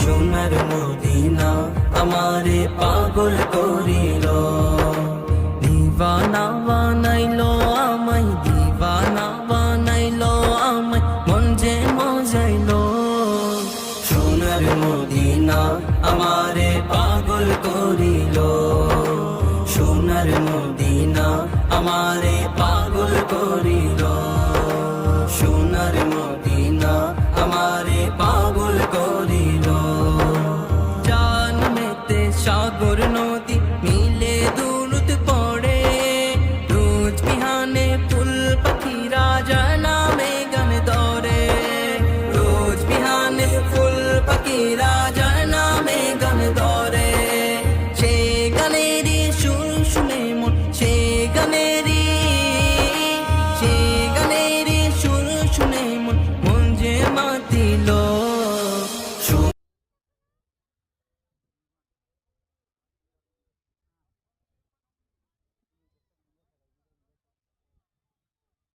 সোনার মদিনা আমারে পাগল করিল, দিওয়ানা বানাইলো আমায়, দিওয়ানা বানাইলো আমায়, মন যে মজাইলো। সোনার মদিনা আমারে পাগল করিল, সোনার মদিনা আমারে পাগল করিল, সোনার মদিনা আমারে পাগল করিল। জানমেতে সাগর নদী মিলে দুরুদ পড়ে, রোজ বিহানে ফুল পাখিরা জানামে গান ধরে, রোজ বিহানে ফুল পাখিরা